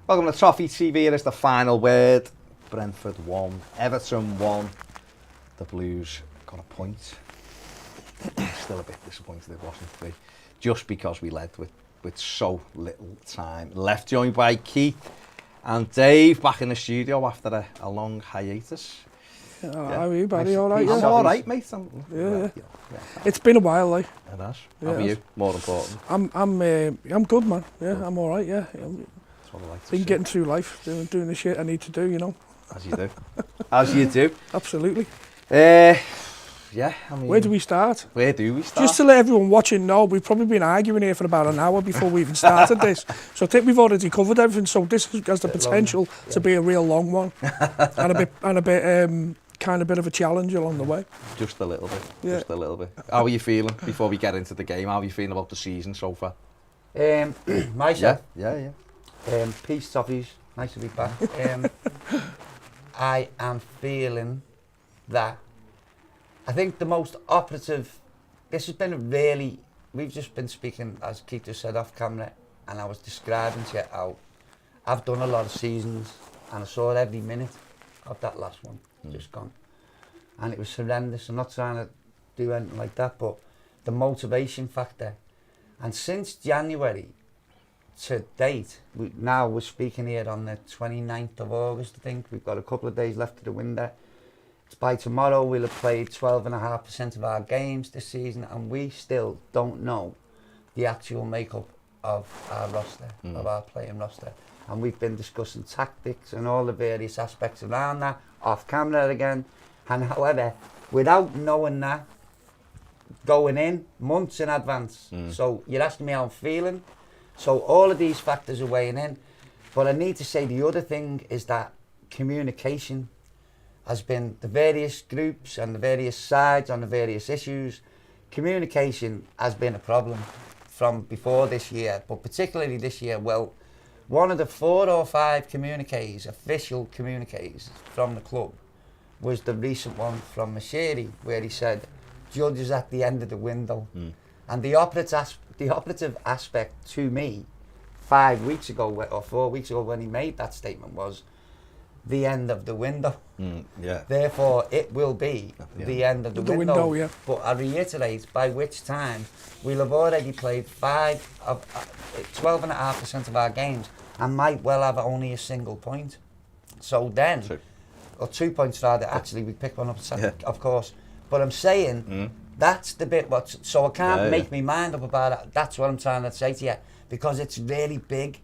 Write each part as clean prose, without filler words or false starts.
Welcome to Toffee TV. Here is the final word. Brentford 1, Everton 1. The Blues got a point. Still a bit disappointed it wasn't 3. Just because we led with so little time left. Joined by Keith and Dave back in the studio after a long hiatus. How are you, buddy? All right? I'm all right, mate. Yeah. It's been a while, like. It has. How are you? More important. I'm good, man. Yeah, I'm all right. Yeah. That's what I like to Been see. getting through life, doing the shit I need to do, you know. As you do. As you do. Absolutely. Yeah, I mean... Where do we start? Where do we start? Just to let everyone watching know, we've probably been arguing here for about an hour before we even started this. So I think we've already covered everything. So this has the potential to be a real long one. and a bit kind of bit of a challenge along the way. Just a little bit. Yeah. Just a little bit. How are you feeling before we get into the game? How are you feeling about the season so far? Myself. Yeah. Peace, Toffees. Nice to be back. I am feeling that I think the most operative, this has been a really, we've just been speaking, as Keith just said off camera, and I was describing to you how I've done a lot of seasons and I saw every minute of that last one just gone. And it was horrendous. I'm not trying to do anything like that, but the motivation factor. And since January to date, we're speaking here on the 29th of August, I think. We've got a couple of days left of the window. By tomorrow we'll have played 12.5% of our games this season, and we still don't know the actual makeup of our roster, of our playing roster. And we've been discussing tactics and all the various aspects around that, off camera again. And however, without knowing that, going in months in advance. So you're asking me how I'm feeling. So all of these factors are weighing in. But I need to say the other thing is that communication has been the various groups and the various sides on the various issues. Communication has been a problem from before this year, but particularly this year. Well, one of the 4 or 5 communiques, official communiques from the club, was the recent one from Mashiri, where he said, judges at the end of the window. And the operative aspect to me, 5 weeks ago or 4 weeks ago when he made that statement was, the end of the window. Therefore, it will be the end of the window. Yeah. But I reiterate, by which time we'll have already played 12.5% of our games and might well have only a single point. So then, or 2 points rather, actually we pick one up, of course. But I'm saying, that's the bit so I can't make my mind up about it. That's what I'm trying to say to you, because it's really big.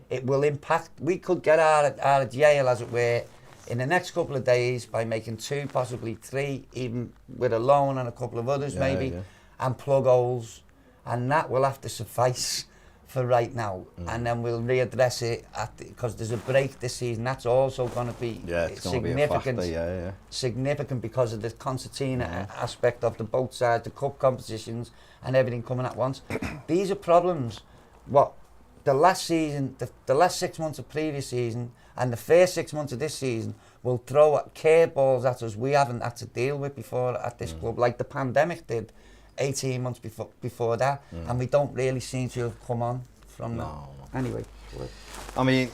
It will impact. We could get out of jail, as it were, in the next couple of days by making 2, possibly 3, even with a loan and a couple of others and plug holes, and that will have to suffice for right now. And then we'll readdress it because there's a break this season. That's also going to be significant. Significant because of the concertina aspect of the both sides, the cup competitions, and everything coming at once. These are problems. The last season, the last 6 months of previous season and the first 6 months of this season will throw curveballs at us we haven't had to deal with before at this club, like the pandemic did 18 months before that, and we don't really seem to have come on from that. Anyway. I mean,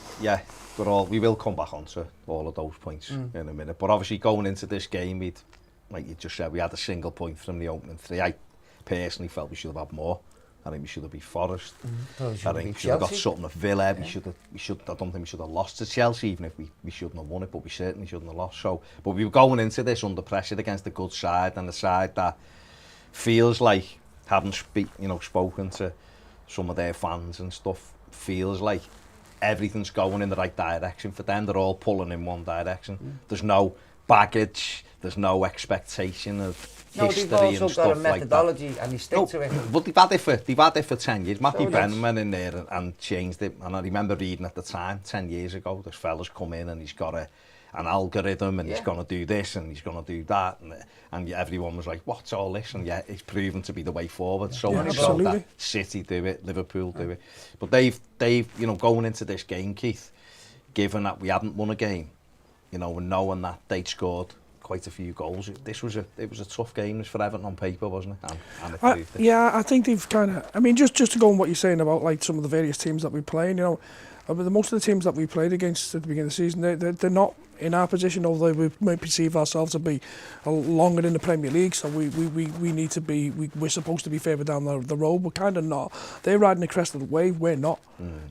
we will come back onto all of those points in a minute, but obviously going into this game, like you just said, we had a single point from the opening 3. I personally felt we should have had more. I think we should have beat Forest. I think we should have got something at Villa. I don't think we should have lost to Chelsea, even if we shouldn't have won it, but we certainly shouldn't have lost. But we were going into this under pressure against a good side, and a side that feels like, having spoken to some of their fans and stuff, feels like everything's going in the right direction for them. They're all pulling in one direction. There's no baggage, there's no expectation of history and stuff like that. They've also got a methodology and they stick to it. But they've had it for 10 years. Matthew went in there and changed it. And I remember reading at the time, 10 years ago, this fella's come in and he's got an algorithm and he's going to do this and he's going to do that. And everyone was like, what's all this? And it's proven to be the way forward. So much so that City do it, Liverpool do it. But they've going into this game, Keith, given that we hadn't won a game, and knowing that they'd scored quite a few goals. It was a tough game for Everton on paper, wasn't it? And it proved it. Yeah, I think they've kind of. I mean, just to go on what you're saying about like some of the various teams that we're playing. But most of the teams that we played against at the beginning of the season, they're not in our position, although we might perceive ourselves to be longer in the Premier League, so we need to be, we're supposed to be further down the road. We're kind of not. They're riding the crest of the wave, we're not.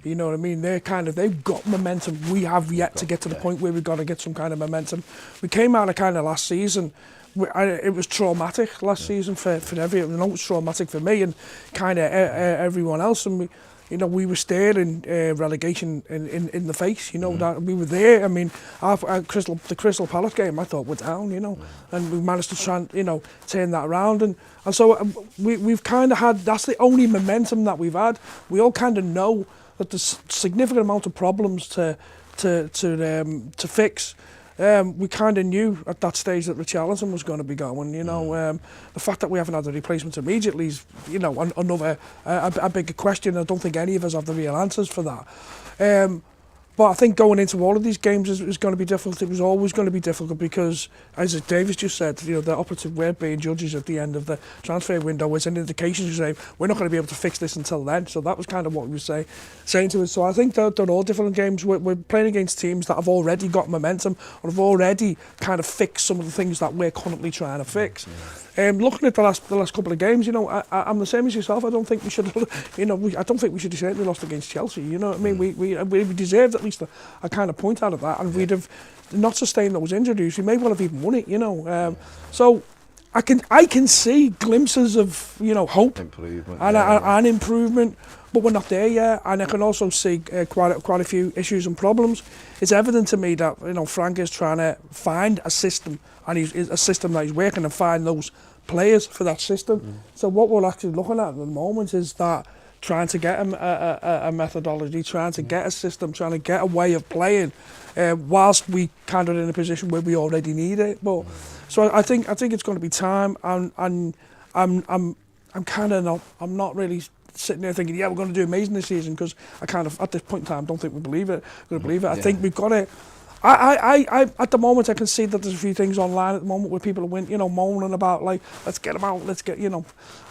You know what I mean? They've got momentum. We have yet to get to the point where we've got to get some kind of momentum. We came out of kind of last season, it was traumatic last season for everyone. It was traumatic for me and kind of everyone else, and we were staring relegation in the face, that we were there. I mean, the Crystal Palace game, I thought we're down, and we managed to try and, turn that around. And so we've kind of had, that's the only momentum that we've had. We all kind of know that there's significant amount of problems to fix. We kind of knew at that stage that Richarlison was going to be going. The fact that we haven't had a replacement immediately is, another a bigger question. I don't think any of us have the real answers for that. But I think going into all of these games is going to be difficult. It was always going to be difficult because, as Davis just said, the operative word being judges at the end of the transfer window was an indication to say we're not going to be able to fix this until then. So that was kind of what we were saying to us. So I think they're all different games. We're playing against teams that have already got momentum or have already kind of fixed some of the things that we're currently trying to fix. Looking at the last couple of games, I'm the same as yourself. I don't think we should, I don't think we should have certainly lost against Chelsea. You know what I mean? We deserved at least a kind of point out of that, and we'd have not sustained those injuries. We may well have even won it. So I can see glimpses of hope and improvement, but we're not there yet. And I can also see quite a few issues and problems. It's evident to me that Frank is trying to find a system, and he's a system that he's working and find those players for that system. So what we're actually looking at the moment is that trying to get a methodology, trying to get a system, trying to get a way of playing, whilst we kind of in a position where we already need it. But so I think it's going to be time, and I'm kind of not. I'm not really sitting there thinking, yeah, we're going to do amazing this season, because I kind of, at this point in time, don't think we believe it. I think we've got it. I at the moment I can see that there's a few things online at the moment where people are moaning about, like, let's get them out, let's get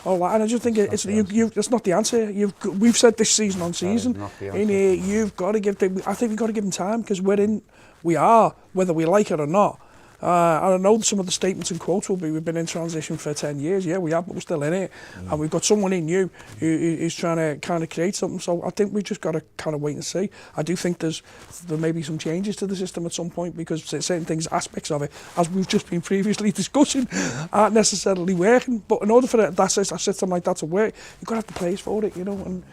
all that, and I just think it's not the answer. We've said this season on season, you've got to give I think we've got to give them time, because we are whether we like it or not. And I know some of the statements and quotes will be, we've been in transition for 10 years. Yeah, we have, but we're still in it. And we've got someone in you who's trying to kind of create something. So I think we've just got to kind of wait and see. I do think there may be some changes to the system at some point, because certain things, aspects of it, as we've just been previously discussing, aren't necessarily working. But in order for a system like that to work, you've got to have the players for it, and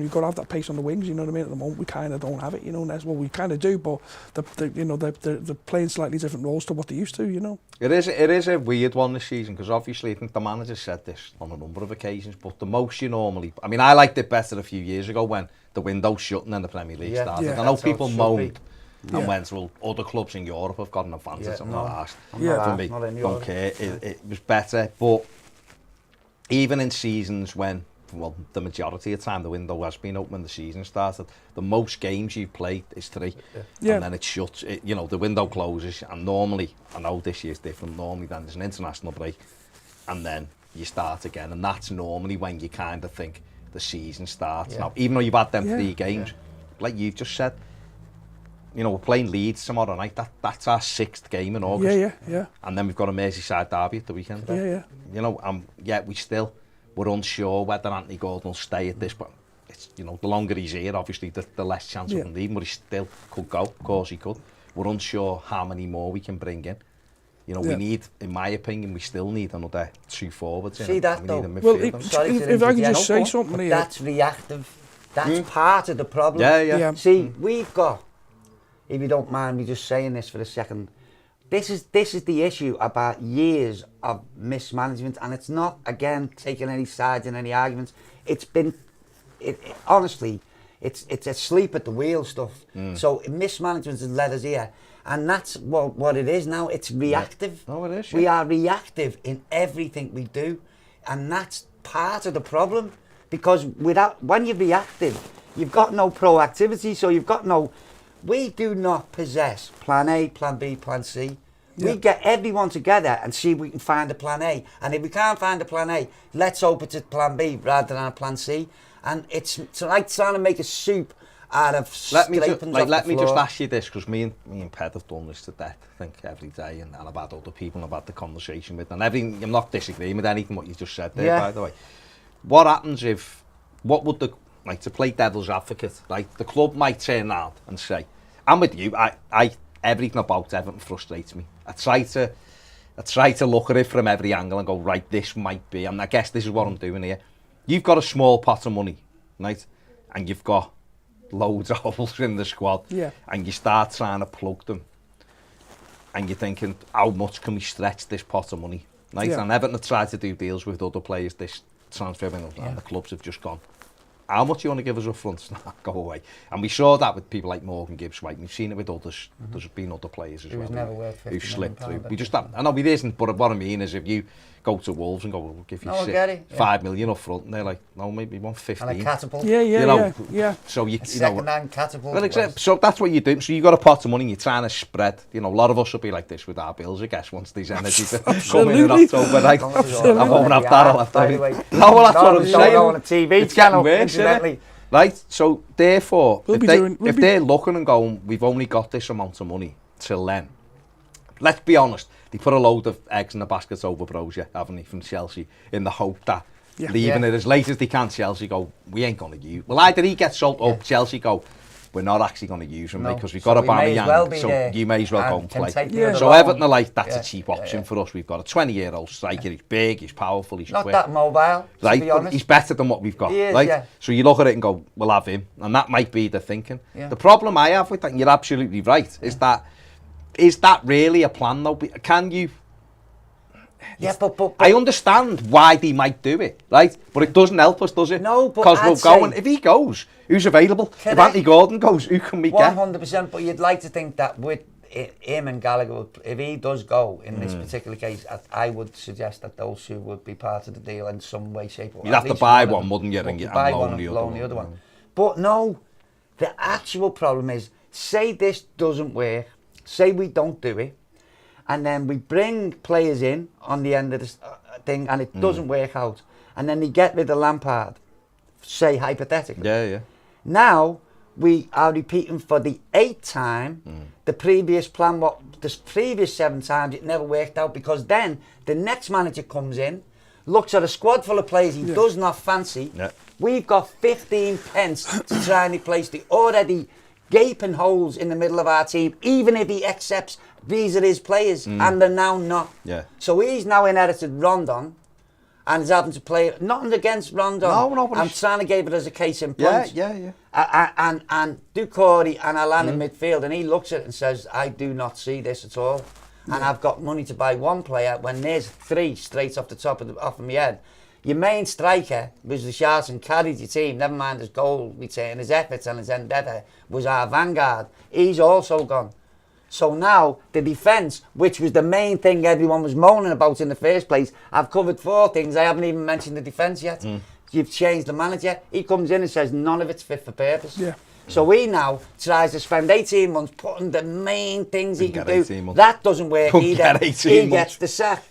you've got to have that pace on the wings, you know what I mean? At the moment, we kind of don't have it, well, we kind of do, but they're playing slightly different roles to what they used to, It is a weird one this season, because obviously I think the manager said this on a number of occasions, but the most I liked it better a few years ago when the window's shut and then the Premier League started. Yeah, I know people moaned and went, well, other clubs in Europe have got an advantage. I'm not asked. Don't care. It was better, but even in seasons when, well, the majority of the time the window has been open when the season started, the most games you've played is 3, and then it shuts. The window closes, and normally, I know this year's different, normally then there's an international break, and then you start again, and that's normally when you kind of think the season starts. Now, even though you've had them 3 games, like you've just said, we're playing Leeds tomorrow night, that's our 6th game in August. And then we've got a Merseyside derby at the weekend. We're unsure whether Anthony Gordon will stay at this, but it's, the longer he's here, obviously, the less chance of him leaving, but he still could go, of course he could. We're unsure how many more we can bring in. We need, in my opinion, we still need another 2 forwards. See that though? Well, if I can just say something here. That's reactive. That's part of the problem. Yeah. See, we've got, if you don't mind me just saying this for a second, this is the issue about years of mismanagement, and it's not, again, taking any sides in any arguments. It's been, honestly, it's asleep at the wheel stuff. So mismanagement has led us here, and that's what it is now. It's reactive. Oh, it is. We are reactive in everything we do, and that's part of the problem, because when you're reactive, you've got no proactivity, so you've got no... We do not possess plan A, plan B, plan C. We get everyone together and see if we can find a plan A. And if we can't find a plan A, let's hope it's a plan B rather than a plan C. And it's like trying to make a soup out of scrapings off let the me floor. just ask you this, because me and Ped have done this to death, I think, every day, and I've had other people I've had the conversation with, and everything, I'm not disagreeing with anything what you just said there, by the way. What happens if, what would the, like, to play devil's advocate, like, the club might turn around and say, I'm with you, I everything about Everton frustrates me. I try to look at it from every angle and go, right, this might be, and I guess this is what I'm doing here. You've got a small pot of money, right? And you've got loads of holes in the squad. Yeah. And you start trying to plug them. And you're thinking, how much can we stretch this pot of money? Right? Yeah. And Everton have tried to do deals with other players this transfer window, and the clubs have just gone, how much you want to give us up front? Nah, go away. And we saw that with people like Morgan Gibbs White. We've seen it with others. There's been other players as well who slipped through. We just haven't. I know it isn't, but what I mean is if you go to Wolves and go, we'll give you 5 million up front, and they're like, no, maybe 115. And a catapult. Yeah. So you know, second-hand catapult. Well, so that's what you do. So you got a pot of money and you're trying to spread. You know, a lot of us will be like this with our bills, I guess, once these energies come in October. Like, I won't have that. I'll have that. No, well, that's what I'm saying. On a TV it's channel, getting worse, incidentally. Right, so therefore, We'll if they're looking and going, we've only got this amount of money till then, let's be honest, they put a load of eggs in the baskets over Brozier, haven't they, from Chelsea, in the hope that leaving it as late as they can, Chelsea go, we ain't going to use. Well, either he gets sold or Chelsea go, we're not actually going to use him, because we've got a Aubameyang, so you may as well go and play. So Everton are like, that's a cheap option for us. We've got a 20-year-old striker, he's big, he's powerful, he's not quick. That mobile, right, to be honest. He's better than what we've got, is, right? So you look at it and go, we'll have him, and that might be the thinking. Yeah. The problem I have with that, and you're absolutely right, is that really a plan though? Can you? Yeah, but I understand why they might do it, right? But it doesn't help us, does it? No, but because I'd we're going. If he goes, who's available? Correct. If Anthony Gordon goes, who can we get? 100%. But you'd like to think that with him and Gallagher, if he does go in this particular case, I would suggest that those two would be part of the deal in some way, shape, or form. You'd have to buy one, wouldn't you? And loan the other one. But no, the actual problem is, say this doesn't work, say we don't do it, and then we bring players in on the end of this thing and it doesn't work out, and then they get rid of Lampard, say hypothetically. Yeah. Now we are repeating for the 8th time the previous plan. What the previous 7 times it never worked out, because then the next manager comes in, looks at a squad full of players he does not fancy. We've got 15 pence to try and replace the already gaping holes in the middle of our team, even if he accepts these are his players, and they're now not. So he's now inherited Rondon and is having to play, nothing against Rondon. No, I'm trying to give it as a case in point. And Ducouré and Alan in midfield, and he looks at it and says, I do not see this at all. And I've got money to buy one player when there's 3 straight off the top of my head. Your main striker was the Richarlison, carried your team, never mind his goal return, his efforts and his endeavour, was our vanguard. He's also gone. So now the defence, which was the main thing everyone was moaning about in the first place, I've covered 4 things. I haven't even mentioned the defence yet. You've changed the manager. He comes in and says none of it's fit for purpose. So he now tries to spend 18 months putting the main things he can do. That doesn't work either. He gets the sack.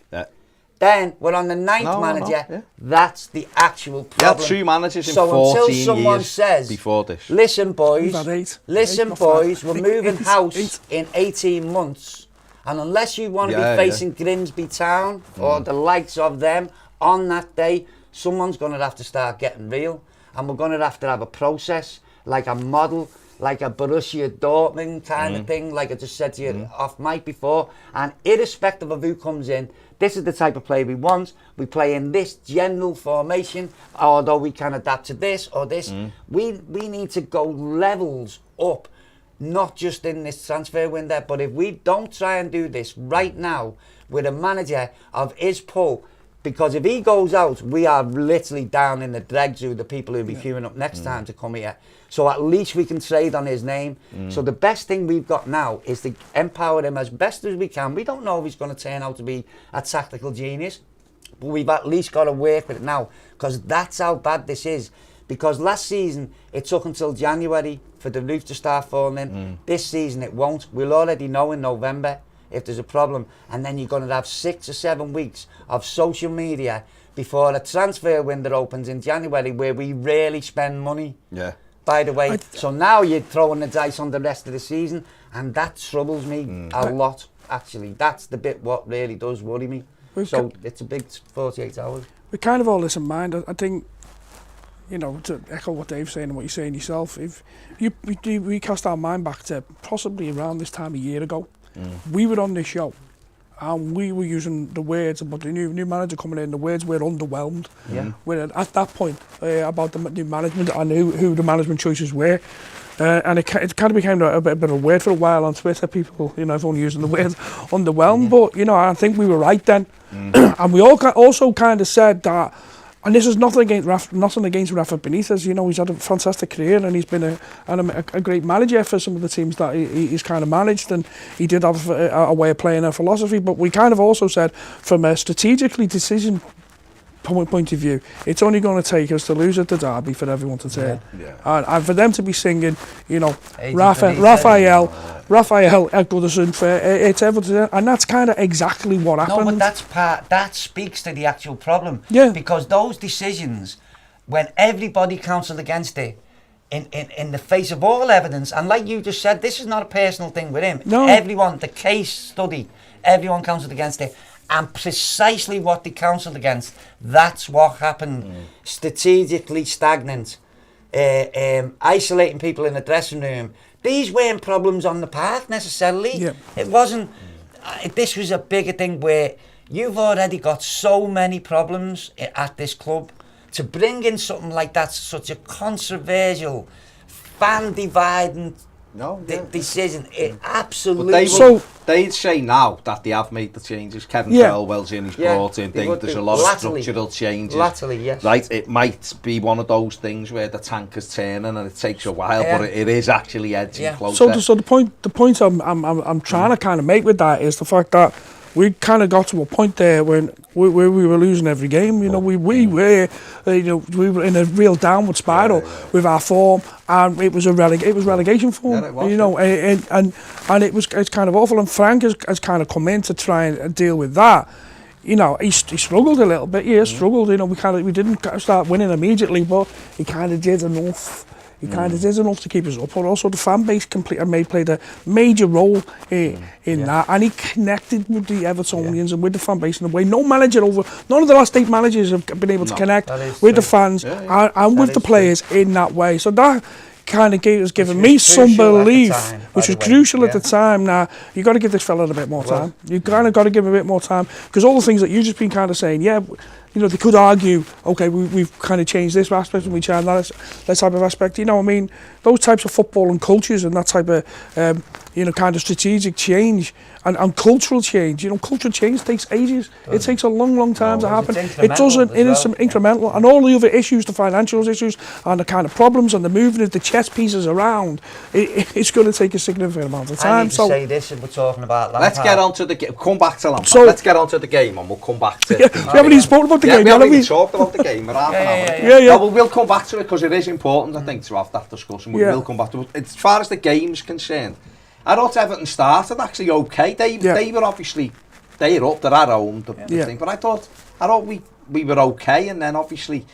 Then we're on the 9th manager. That's the actual problem. Yeah, 2 managers in 14 so until someone says, before this. Listen, boys, we're moving house in 18 months. And unless you want to be facing Grimsby Town or the likes of them on that day, someone's going to have to start getting real. And we're going to have a process, like a model, like a Borussia Dortmund kind of thing, like I just said to you off mic before. And irrespective of who comes in, this is the type of play we want. We play in this general formation, although we can adapt to this or this. We need to go levels up, not just in this transfer window. But if we don't try and do this right now with a manager of his pull, because if he goes out, we are literally down in the dregs with the people who'll be queuing up next time to come here. So at least we can trade on his name. So the best thing we've got now is to empower him as best as we can. We don't know if he's going to turn out to be a tactical genius, but we've at least got to work with it now, because that's how bad this is. Because last season, it took until January for the roof to start falling in. This season, it won't. We'll already know in November if there's a problem. And then you're going to have 6 or 7 weeks of social media before a transfer window opens in January, where we rarely spend money. by the way. So now you're throwing the dice on the rest of the season, and that troubles me a lot, actually. That's the bit what really does worry me. So it's a big 48 hours. With kind of all this in mind, I think, you know, to echo what Dave's saying and what you're saying yourself, if we cast our mind back to possibly around this time a year ago, we were on this show and we were using the words about the new manager coming in, the words were underwhelmed. We're at that point about the new management and who the management choices were. And it kind of became a bit of a word for a while on Twitter. People, you know, everyone using the word underwhelmed. But, you know, I think we were right then. And we all also kind of said that, and this is nothing against Rafa Benitez. You know, he's had a fantastic career and he's been a great manager for some of the teams that he's kind of managed, and he did have a way of playing, a philosophy. But we kind of also said, from a strategically decision point of view, it's only going to take us to lose at the derby for everyone to turn. And for them to be singing, you know, Raphael Goodison for it's Everton, and that's kind of exactly what happened. No, but that speaks to the actual problem. Because those decisions, when everybody counselled against it, in the face of all evidence, and like you just said, this is not a personal thing with him. Everyone, the case study, everyone counselled against it. And precisely what they counselled against, that's what happened. Strategically stagnant, isolating people in the dressing room. These weren't problems on the park necessarily. It wasn't. This was a bigger thing where you've already got so many problems at this club. To bring in something like that, such a controversial, fan-dividing decision, it absolutely... They'd say now that they have made the changes. Kevin Thelwell's in, he's brought in things. There's a lot of structural changes. Right, it might be one of those things where the tank is turning and it takes a while, but it is actually edging closer. So the point I'm trying to kind of make with that is the fact that we kind of got to a point there when we were losing every game. You know, we were in a real downward spiral with our form, and it was relegation form. You know, and it's kind of awful. And Frank has kind of come in to try and deal with that. You know, he struggled a little bit. Yeah, struggled. You know, we didn't start winning immediately, but he kind of did enough. He kind of did enough to keep us up, but also the fan base played a major role in that, and he connected with the Evertonians and with the fan base in a way none of the last 8 managers have been able to connect with the fans and with the players in that way. So that kind of given me some belief, which was crucial at the time. Now, you've got to give this fella a bit more time. You've kind of got to give him a bit more time, because all the things that you've just been kind of saying, you know, they could argue, okay, we've kind of changed this aspect and we changed that type of aspect. You know, I mean, those types of football and cultures and that type of, you know, kind of strategic change and cultural change. You know, cultural change takes ages. It takes a long time to happen. It doesn't, it is some incremental. And all the other issues, the financial issues and the kind of problems and the moving of the chess pieces around, it's going to take a significant amount of time. I need to say this if we're talking about Lampard. Let's get on to the game. Come back to Lampard. Let's get on to the game and we'll come back to it. We haven't even spoken about the game. We haven't even talked about the game. We'll come back to it because it is important, I think, to have that discussion. We will come back to it. As far as the game's concerned, I thought Everton started actually okay. They were obviously, they're up, they're at home, the thing. But I thought we were okay, and then obviously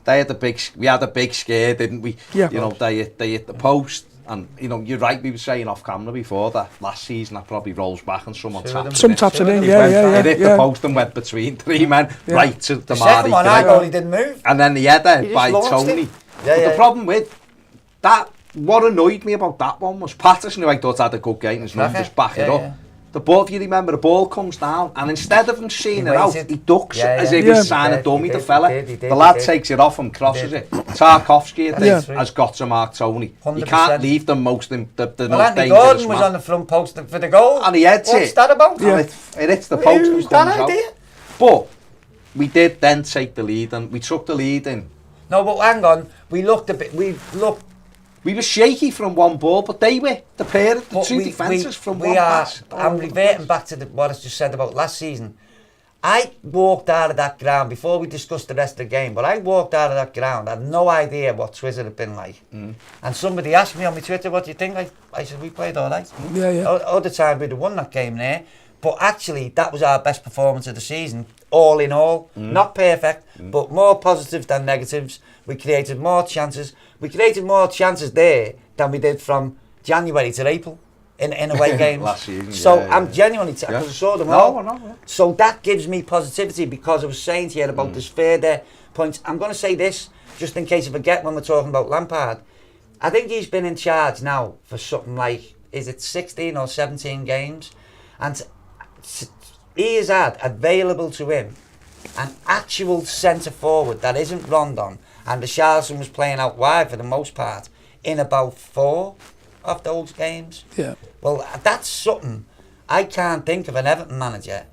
we had a big scare, didn't we? You know, they hit the post, and you know, you're right. We were saying off camera before that last season that probably rolls back and someone taps it in. It hit the post and went between 3 men right to the Marty. Second one, I only didn't move. And then the header by Tony. The problem with that. What annoyed me about that one was Patterson, who I thought had a good game, his numbers back it up. The ball, if you remember, the ball comes down, and instead of him seeing it out, he ducks as if he's trying to dummy the fella. The lad takes it off and crosses it. Tarkovsky, I think, has got to mark Tony. 100%. You can't leave them the most dangerous Andy Gordon was on the front post for the goal. And he heads it. What's that about? It hits the post and comes out. But we did then take the lead, and we took the lead in. No, but hang on. We were shaky from one ball, but they were the pair of the two defences from one pass. I'm reverting back to what I just said about last season. I walked out of that ground before we discussed the rest of the game, but I walked out of that ground, I had no idea what Twitter had been like. And somebody asked me on my Twitter, what do you think? I said, we played all right. Other time we'd have won that game there, But actually, that was our best performance of the season, all in all. Not perfect, but more positives than negatives. We created more chances. We created more chances there than we did from January to April in away games. Last season, so yeah, I'm genuinely, because I saw them all. No. So that gives me positivity, because I was saying to you about this further points. I'm going to say this, just in case I forget when we're talking about Lampard. I think he's been in charge now for something like, is it 16 or 17 games? And he has had available to him an actual centre forward that isn't Rondon, and Richarlison was playing out wide for the most part in about 4 of those games. Yeah. Well, that's something I can't think of an Everton manager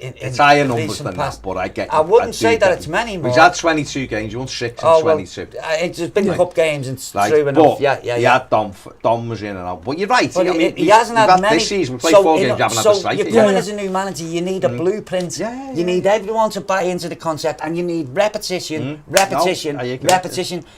it's higher numbers than past. that, but I get. I wouldn't say that it's many more. He's had 22 games. You won 6 and 22. It's been cup games and Like, true enough. Yeah. He had Dom was in and out. But you're right. But I mean, he hasn't had many. This season, we played 4 games. You haven't had a strike. You're coming as a new manager. You need a blueprint. You need everyone to buy into the concept, and you need repetition.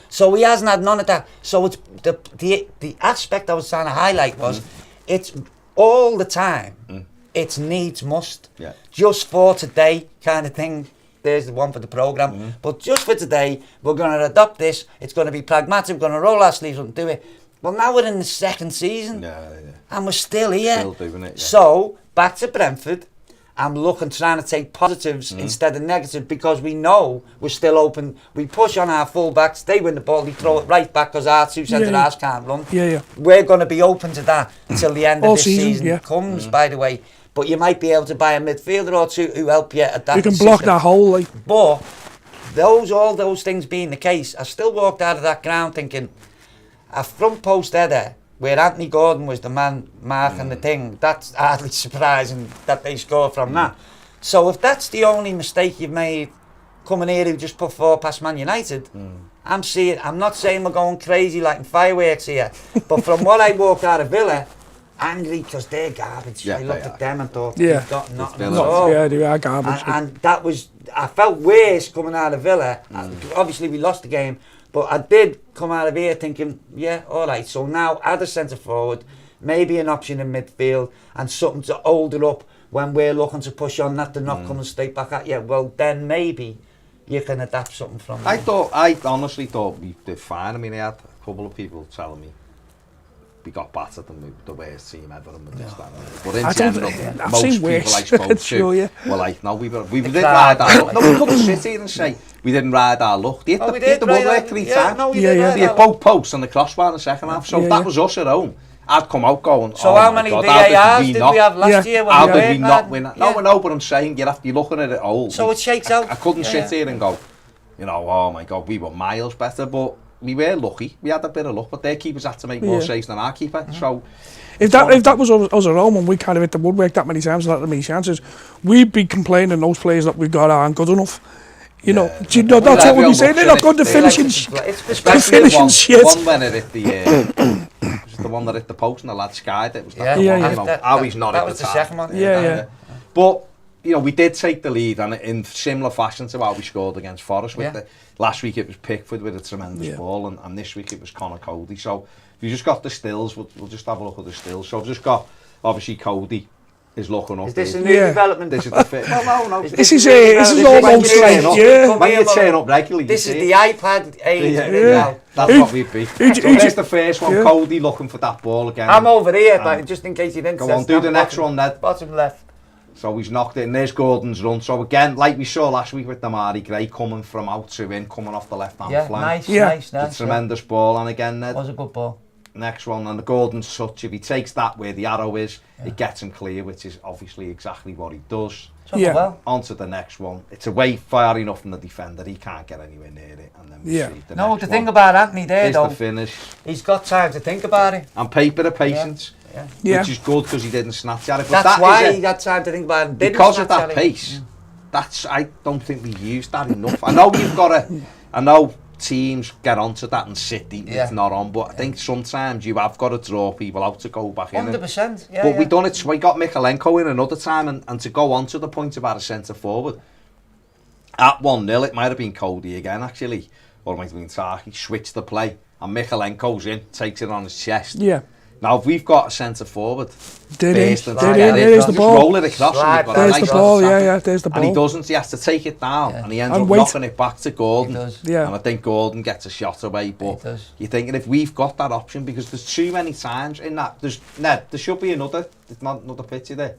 So he hasn't had none of that. So it's the aspect I was trying to highlight was it's all the time. It's needs must. Yeah. Just for today kind of thing. There's the one for the programme. But just for today, we're going to adopt this. It's going to be pragmatic. We're going to roll our sleeves up and do it. Well, now we're in the second season. And we're still here. Still doing it, So, back to Brentford. I'm trying to take positives instead of negative, because we know we're still open. We push on our full-backs. They win the ball. They throw it right back because our 2 centre-halves can't run. We're going to be open to that until the end of this season comes, by the way. But you might be able to buy a midfielder or 2 who help you at that. You can block that hole. Like. But all those things being the case, I still walked out of that ground thinking a front post header where Anthony Gordon was the man marking the thing, that's hardly surprising that they scored from that. So if that's the only mistake you've made coming here who just put 4 past Man United, I'm not saying we're going crazy like in fireworks here, but from what I walked out of Villa, angry because they're garbage. I looked at them and thought, they've got nothing at all. Yeah, they are garbage. And that was, I felt worse coming out of Villa. Obviously we lost the game, but I did come out of here thinking, yeah, all right. So now add a centre forward, maybe an option in midfield, and something to hold it up when we're looking to push on that. They're not coming straight back at you. Well, then maybe you can adapt something from that. I honestly thought we did fine. I mean, I had a couple of people telling me we got battered and the worst team ever and this, that, but in general, most people I spoke to were like, no, we didn't ride our luck. No, we couldn't sit here and say we didn't ride our luck. They hit the woodwork 3 times. They hit both posts and the crossbar in the second half. So that was us at home. I'd come out going, so how many VARs did we have last year? How did we not win? No, but I'm saying you're looking at it all. So it shakes out. I couldn't sit here and go, oh my God, we were miles better, but we were lucky. We had a bit of luck, but their keepers had to make more saves than our keeper. So if that was us at home and we kind of hit the woodwork that many times and that many chances, we'd be complaining those players that we've got aren't good enough. You know, that's what we'd be saying. They're not good to finishing. Finishing shit. One when it hit the one that hit the post and the lad skied it. Was that how he's not that at was the the second one. Yeah. But we did take the lead, and in similar fashion to how we scored against Forest. Last week it was Pickford with a tremendous ball, and this week it was Connor Cody. So if you just got the stills, we'll just have a look at the stills. So I've just got, obviously, Cody is looking up. Is this a new development? This is the fit. Well, no. This is almost like, when you turn up regularly, this is the iPad age. That's what we'd be. So there's the first one, Cody looking for that ball again. I'm over here, but just in case you didn't. Go on, do the next one, Ned. Bottom left. So he's knocked it, and there's Gordon's run. So again, like we saw last week with Damari Gray coming from out to in, coming off the left-hand flank. Nice. It's a tremendous ball, and again, Ned. Was a good ball. Next one, and the Gordon's touch, if he takes that where the arrow is, it gets him clear, which is obviously exactly what he does. Well. On to the next one. It's away far enough from the defender, he can't get anywhere near it. And then we see the next thing about Anthony there, though, the finish. He's got time to think about it. And paper of patience. Which is good because he didn't snatch at it. But that's why he got time to think about it. Because of that pace, I don't think we used that enough. I know teams get onto that and City, it's not on, but I think sometimes you have got to draw people out to go back in. 100%. But we done it. We got Mikalenko in another time, and to go on to the point about a centre forward at 1-0, it might have been Cody again actually, or it might have been Taki. Switched the play, and Mikalenko's in, takes it on his chest. Now, if we've got a centre forward, There's just the ball. roll it across. And you've got a There's nice the ball, there's the ball. And he doesn't, he has to take it down, and he ends And up wait. knocking it back to Gordon. He does. Yeah. And I think Gordon gets a shot away, but you're thinking if we've got that option, because there's too many times in that, there should be another picture there.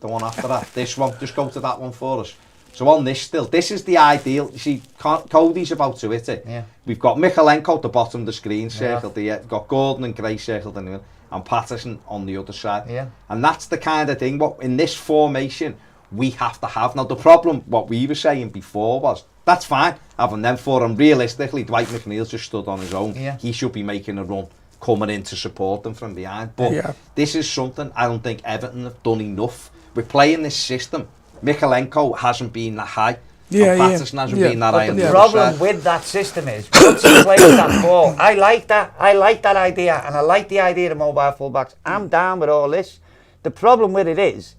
The one after that, this one, just go to that one for us. So on this still, this is the ideal. You see, Cody's about to hit it. Yeah. We've got Michaelenko at the bottom of the screen circled there. We've got Gordon and Gray circled in the middle, and Patterson on the other side. Yeah. And that's the kind of thing, what in this formation, we have to have. Now, the problem, what we were saying before was, that's fine, having them for him. Realistically, Dwight McNeil's just stood on his own. Yeah. He should be making a run, coming in to support them from behind. But this is something I don't think Everton have done enough. We're playing this system. Michaelenko hasn't been that high. Patterson hasn't been that high. But the problem with that system is, once he plays that ball, I like that idea, and I like the idea of mobile fullbacks. I'm down with all this. The problem with it is,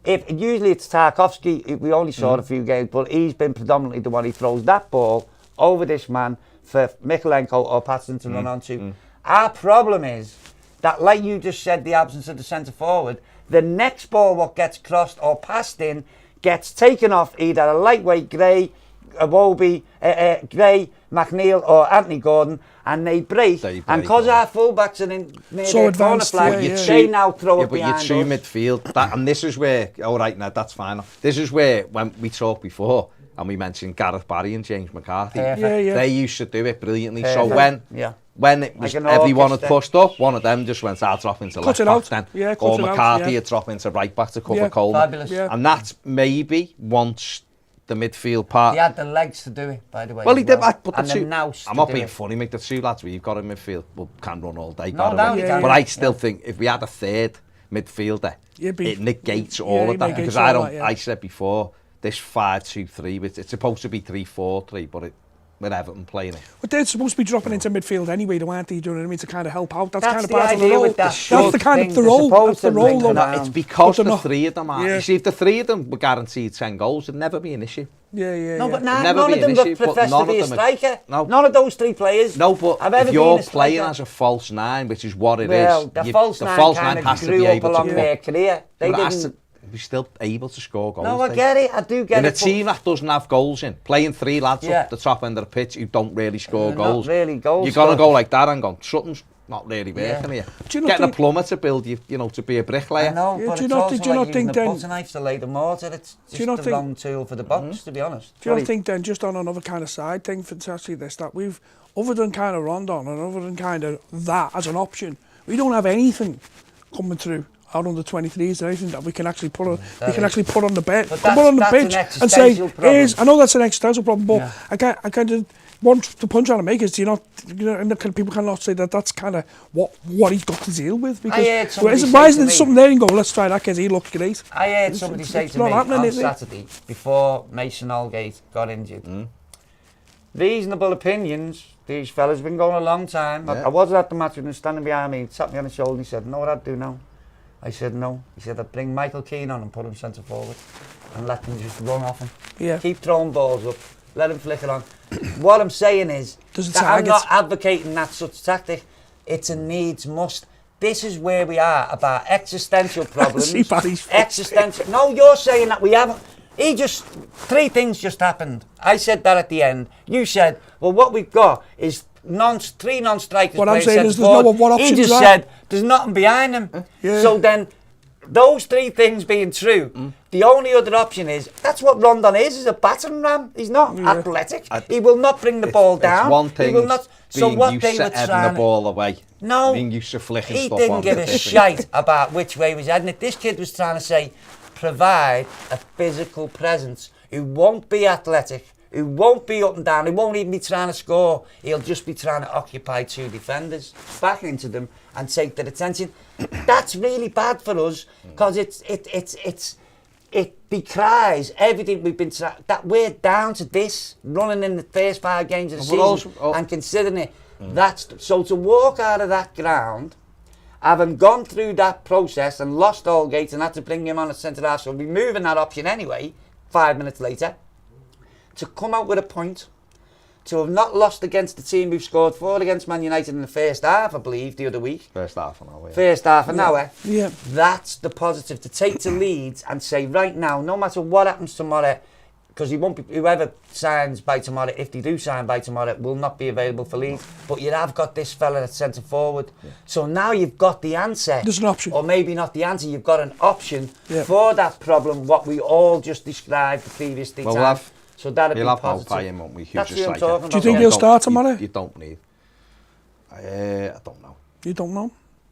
usually it's Tarkowski, we only saw it a few games, but he's been predominantly the one who throws that ball over this man for Michaelenko or Patterson to run onto. Our problem is that, like you just said, the absence of the centre forward, the next ball what gets crossed or passed in gets taken off either a lightweight Gray, Gray, McNeil or Anthony Gordon, and they break. And because our fullbacks are in near their corner flag, they now throw it behind us. But you're midfield, and this is where, all right, now that's fine. This is where, when we talked before, and we mentioned Gareth Barry and James McCarthy, they used to do it brilliantly. So when it was everyone had pushed up, one of them just went, I'll drop into left back then. Or McCarthy would drop into right back to cover Coleman. And that's maybe once the midfield part. He had the legs to do it, by the way. Well, he did, but the and two, the nous I'm not being funny, mate, the two lads we've got in midfield can run all day. No, but I still think if we had a third midfielder, it negates all of that. Because I said before, this 5-2-3, it's supposed to be 3-4-3, but with Everton playing it. But they're supposed to be dropping into midfield anyway, though, aren't they? Do you know what I mean? To kind of help out. That's kind of the part of the idea role. with that. That's the kind of the role. That's the role. It's because the three of them are. You see, if the three of them were guaranteed 10 goals, it'd never be an issue. No, but none of them would profess to be a striker. No. None of those three players. No, but if you're playing as a false nine, which is what it is, the false nine has to be grew up able along to their career. They didn't. We're still able to score goals. No, I get it. I do get it. In a team that doesn't have goals in, playing three lads up the top end of the pitch who don't really score goals. Not really goals. You're going to go like that and go, something's not really working here. Getting a plumber to build you, to be a bricklayer. I know, but it's also like using a butter knife to lay the mortar. It's just the wrong tool for the box, to be honest. Do you not think then, just on another kind of side thing, fantastically this, that we've, other than kind of Rondon and other than kind of that as an option, we don't have anything coming through out on the 23s or anything that we can actually put on, put on the bench, put on the pitch and say, I know that's an existential problem, but I kind of want the punch on to make is, and people cannot say that that's kind of what he's got to deal with, because why isn't there something there and go, let's try that because he looks great. I heard somebody say to me on Saturday before Mason Holgate got injured, reasonable opinions. These fellas have been going a long time. I wasn't at the match with him standing behind me. He tapped me on the shoulder and he said, know what I'd do now? I said no. He said I'd bring Michael Keane on and put him centre forward and let him just run off him. Keep throwing balls up, let him flick it on. What I'm saying is that I'm not advocating that such tactic. It's a needs must. This is where we are about existential problems. Existential. No, you're saying that we haven't. Three things just happened. I said that at the end. You said, well, what we've got is three non-strikers. What I'm saying is, there's no what options. He just said there's nothing behind them. So then, those three things being true, the only other option is that's what Rondon is a battering ram. He's not athletic. He will not bring the ball down. It's one thing. He will not. So what used they to were heading trying the ball away. No, being used to flicking he stuff didn't on. give a shite about which way he was heading it. This kid was trying to say, provide a physical presence who won't be athletic, who won't be up and down, who won't even be trying to score. He'll just be trying to occupy two defenders, back into them and take their attention. That's really bad for us because it decries everything we've been that we're down to this, running in the first 5 games of the season and considering it. So to walk out of that ground, having gone through that process and lost Holgate and had to bring him on at centre half, so removing that option anyway, 5 minutes later, to come out with a point, to have not lost against the team who scored 4 against Man United in the first half, I believe, the other week. First half an hour. Yeah. First half an hour. Yeah. That's the positive, to take to Leeds and say, right now, no matter what happens tomorrow, because he won't be, whoever signs by tomorrow, if they do sign by tomorrow, will not be available for Leeds. But you have got this fella at centre forward. Yeah. So now you've got the answer. There's an option. Or maybe not the answer, you've got an option for that problem, what we all just described the previous time. So that'd be positive. By him, won't we? That's what I'm talking about. Do you think he'll start tomorrow? You don't need. I don't know. You don't know?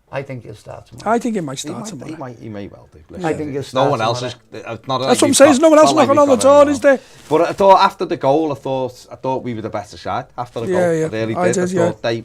I think he'll start tomorrow. I think he might start tomorrow. He may well do. Listen, I think he'll start no one tomorrow. else is. That's what I'm saying. There's no one else knocking on the door, is there? But I thought after the goal, I thought we were the better side after the goal. Yeah. I really did. I thought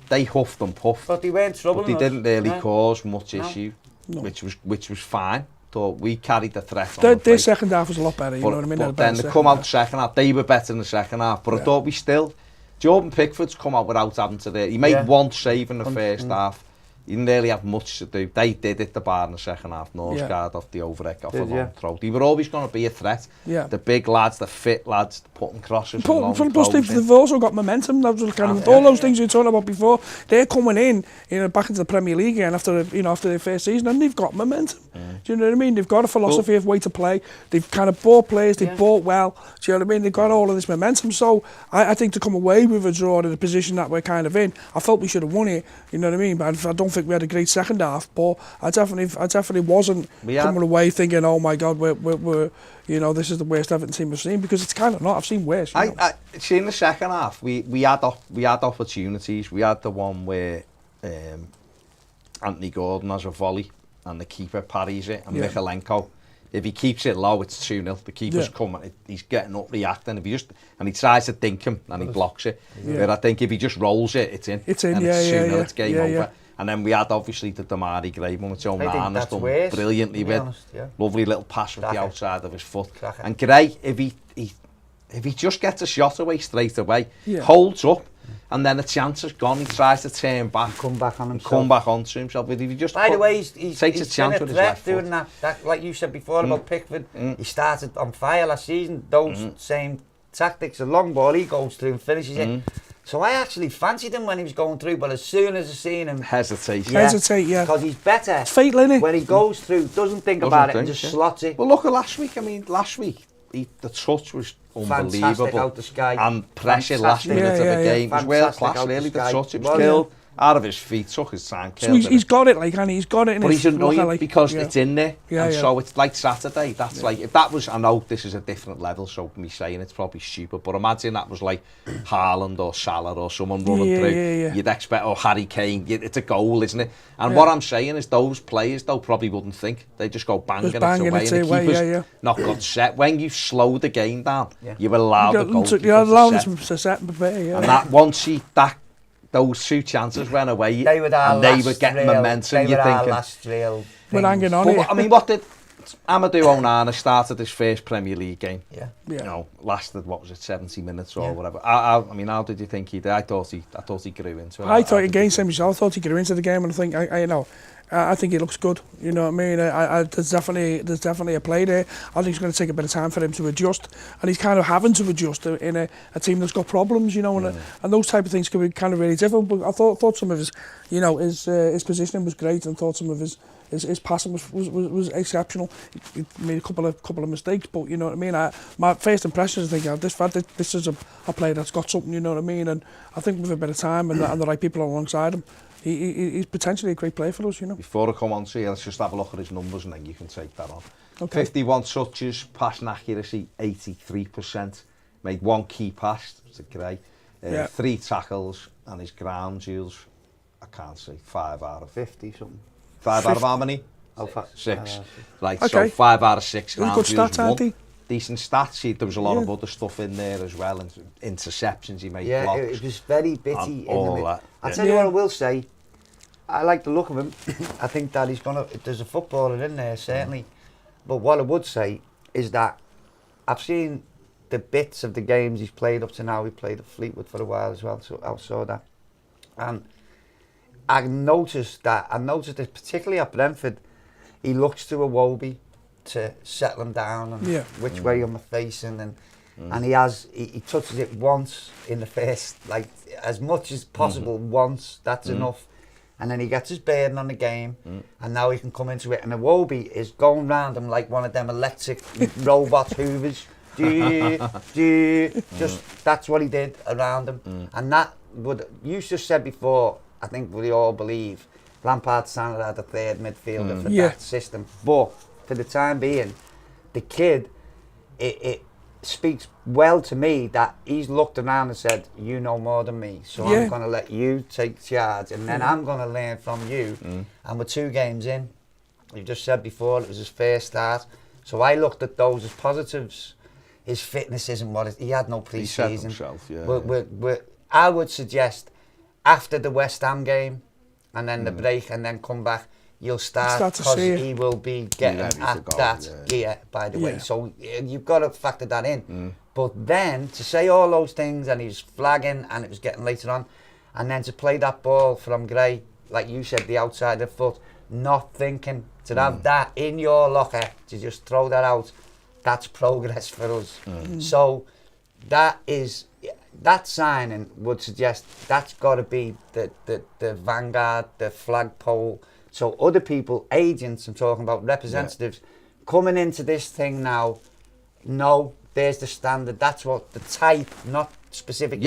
they huffed and puffed. But they weren't troubling But they didn't really no. cause much issue, no. which was fine. Thought we carried the threat on Their second half was a lot better, you know what I mean? But then they come out second half, they were better in the second half. But I thought we still, Jordan Pickford's come out without having to do. He made one save in the first half. He didn't really have much to do. They did it the bar in the second half. Norsgaard off the overhead off a long throw. They were always going to be a threat. Yeah. The big lads, the fit lads, putting crosses. Plus they've also got momentum. That was kind of all those things you were talking about before. They're coming in, back into the Premier League again after their first season, and they've got momentum. Do you know what I mean? They've got a philosophy of way to play. They've kind of bought players. They've bought well. Do you know what I mean? They've got all of this momentum. So I think to come away with a draw in the position that we're kind of in, I felt we should have won it. You know what I mean? But I don't think we had a great second half. But I definitely wasn't coming away thinking, oh my God, we're this is the worst Everton team we've seen, because it's kind of not. I've seen worse. I see in the second half we had opportunities. We had the one where Anthony Gordon has a volley and the keeper parries it, and Michalenko, if he keeps it low, it's 2-0. The keeper's coming, he's getting up, reacting. If he tries to dink him and he blocks it. But I think if he just rolls it, it's in. It's in, and it's 2-0, it's game over. Yeah. And then we had obviously the Damari Gray one, which O'Mana's done brilliantly with. Lovely little pass with the outside of his foot. And Gray, if he just gets a shot away straight away, holds up, and then the chance is gone, he tries to turn back, come back onto himself. But if he just by the way, he's takes a chance with his left foot. Doing that, like you said before about Pickford, he started on fire last season. Those same tactics, a long ball, he goes through and finishes it. So I actually fancied him when he was going through, but as soon as I seen him hesitate, because he's better. It's fatal, isn't it? When he goes through, doesn't think about it and just slots it. Well, look at last week. I mean, last week the touch was unbelievable. Out the sky. And pressure last minute of the game. It was world class, really. The touch, it was killed out of his feet, took his time, killed. So he's got it, and he's got it in but his... But he's annoying because it's in there. And so it's like Saturday. That's like, if that was, I know this is a different level, so me saying it's probably stupid, but imagine that was like Haaland or Salah or someone running through. You'd expect, or Harry Kane, it's a goal, isn't it? And what I'm saying is those players, though, probably wouldn't think. They just go banging it away, and the keeper's not got set. When you slow the game down, you allow the goalkeeper to set and prepare, and that once those 2 chances went away, they were getting momentum. You're thinking, we're hanging on here. I mean, what did Amadou Onana started his first Premier League game? You know, lasted 70 minutes or whatever. I mean, how did you think he did? I thought he grew into it. I thought against him myself. I thought he grew into the game, and I think I think he looks good. You know what I mean? There's definitely a play there. I think it's going to take a bit of time for him to adjust, and he's kind of having to adjust in a team that's got problems, and those type of things can be kind of really difficult. But I thought some of his, his positioning was great, and thought some of his passing was exceptional. He made a couple of mistakes, but you know what I mean. My first impression is thinking, this is a player that's got something, you know what I mean. And I think with a bit of time and the right people alongside him, he's potentially a great player for us, Before I come on to you, let's just have a look at his numbers and then you can take that on. Okay. 51 touches, pass accuracy 83%, made 1 key pass, it's a Gray, 3 tackles, and his ground duels, I can't say, 5 out of 50 something. 5 out of how many? 6. Right, so 5 out of 6 ground good duels. Stats, aren't he? Decent stats. There was a lot of other stuff in there as well, and interceptions he made, blocks. It was very bitty in the that. I'll tell you what I will say, I like the look of him. I think that there's a footballer in there, certainly. But what I would say is that I've seen the bits of the games he's played up to now. He played at Fleetwood for a while as well, so I saw that. And I noticed it particularly at Brentford, he looks to Iwobi to settle him down and which way am I facing, and and he touches it once in the first, like as much as possible once. That's enough. And then he gets his bearing on the game, and now he can come into it. And Iwobi is going round him like one of them electric robot hoovers. Just that's what he did around him. And that would, you just said before, I think we all believe Lampard standard had a third midfielder for that system. But for the time being, the kid, it speaks well to me that he's looked around and said, you know more than me, so I'm going to let you take charge, and then I'm going to learn from you. And we're 2 games in. You just said before it was his first start, so I looked at those as positives. His fitness isn't what he had no pre-season. He said himself, I would suggest after the West Ham game and then the break and then come back, you'll start because he will be getting at that gear, by the way. So you've got to factor that in. But then to say all those things, and he was flagging and it was getting later on, and then to play that ball from Gray, like you said, the outside of the foot, not thinking, to have that in your locker, to just throw that out, that's progress for us. So that signing would suggest that's got to be the vanguard, the flagpole. So other people, agents, I'm talking about representatives, coming into this thing now, no, there's the standard. That's what the type, not specifically.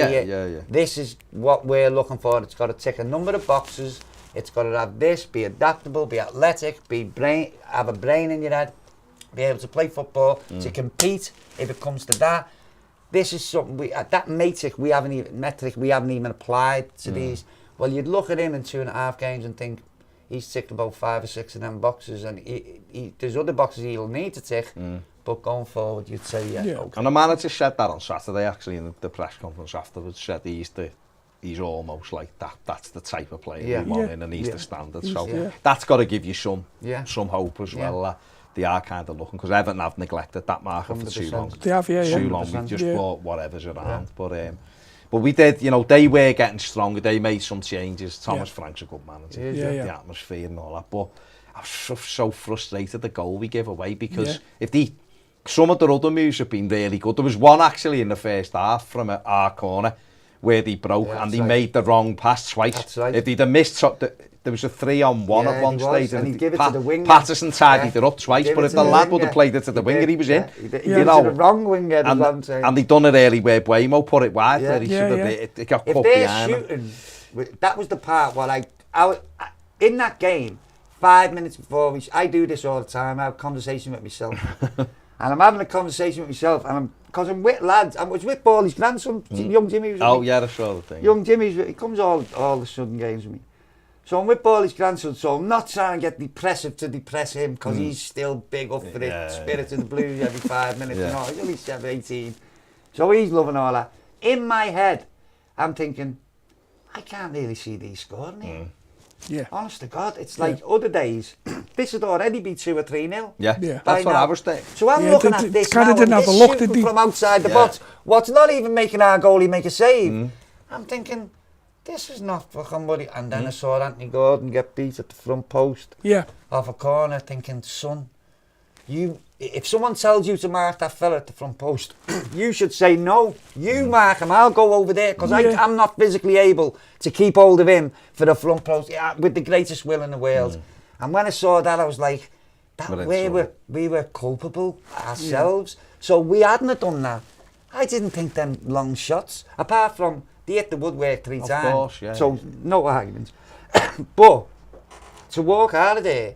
This is what we're looking for. It's got to tick a number of boxes. It's got to have this, be adaptable, be athletic, have a brain in your head, be able to play football, to compete if it comes to that. This is something that metric we haven't even applied to these. Well, you'd look at him in 2.5 games and think, he's ticked about 5 or 6 of them boxes, and there's other boxes he'll need to tick, but going forward, you'd say, okay. And the manager said that on Saturday, actually, in the press conference afterwards, said he's almost like that. That's the type of player we want in, and he's the standard. So that's got to give you some hope as well. They are kind of looking, because Everton have neglected that market for too long. They have, Too long, we just bought whatever's around. But we did, they were getting stronger. They made some changes. Thomas Frank's a good manager. The atmosphere and all that. But I was so frustrated the goal we gave away, because some of the other moves have been really good. There was one actually in the first half from our corner where they broke and they made the wrong pass twice. That's right. If they'd have missed, there was a 3-on-1 at one stage, and he'd give it to the winger. Patterson tidied it up twice, but if the lad would have played it to the winger, he was in. He gave it to the wrong winger. And they done it early where Buemo put it wide, where he should have. It got cut behind him. That was the part where I in that game, 5 minutes before I do this all the time. I have a conversation with myself, and I'm having a conversation with myself, and because I'm with lads. I was with Paulie's grandson, young Jimmy. I saw the thing. Young Jimmy's. He comes all the Southern games with me. So I'm with Paulie's grandson, so I'm not trying to get depressive to depress him, because he's still big up for it, Spirit of the Blues every 5 minutes, he's only 18. So he's loving all that. In my head, I'm thinking, I can't really see these scoring here. Honest to God, it's like other days, this would already be 2 or 3-0. That's what I was thinking. So I'm looking at this now, didn't have a look, did from outside the box, what's not even making our goalie make a save. I'm thinking, this is not fucking buddy. And then I saw Anthony Gordon get beat at the front post off a corner, thinking, son, if someone tells you to mark that fella at the front post, you should say no. You mark him, I'll go over there, because I'm not physically able to keep hold of him for the front post with the greatest will in the world. And when I saw that, I was like, we were culpable ourselves. So we hadn't have done that. I didn't think them long shots, apart from they hit the woodwork 3 times. Of course, so no arguments. But to walk out of there,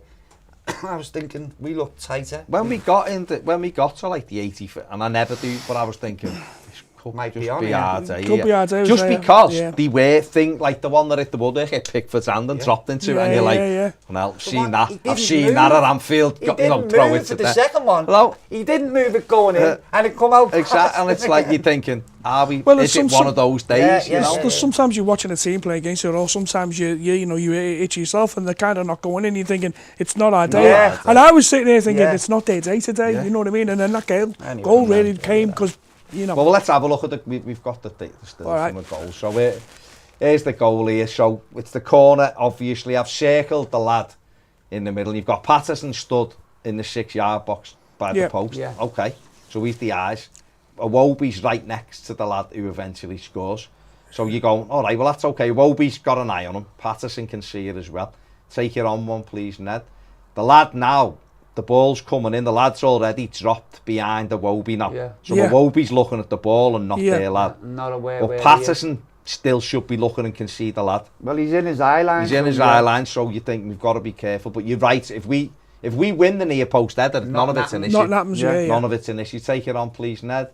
I was thinking we looked tighter. When we got to like the 80th, and I never do, but I was thinking, this could Might just be on, be our day. Could be our day, just yeah. because they were like the one that hit the woodwork, hit Pickford's hand and dropped into it, and you're like, well, I've seen that at Anfield. He didn't move for the second one. Hello? He didn't move it going in, and it come out. Exactly, and it's like you're thinking, is it one of those days? Sometimes you're watching a team play against you, or sometimes you itch yourself, and they're kind of not going in. You're thinking it's not our day, and I was sitting there thinking it's not their day today. You know what I mean? And then that goal really came because. Well, let's have a look at we've got the still from the goal. So here's the goal here. So it's the corner, obviously. I've circled the lad in the middle. You've got Patterson stood in the 6-yard box by the post. Okay, so he's the eyes. Iwobi's right next to the lad who eventually scores. So you're going, all right, well, that's okay. Iwobi's got an eye on him. Patterson can see it as well. Take it on one, please, Ned. The lad now, the ball's coming in. The lad's already dropped behind Iwobi now. Yeah. So Iwobi's looking at the ball and not there, lad. Not aware But Patterson still should be looking and can see the lad. Well, he's in his eye line. He's in his eye line, so you think we've got to be careful. But you're right. If we win the near post header, none of it's an issue. Not happens, None of it's an issue. Take it on, please, Ned.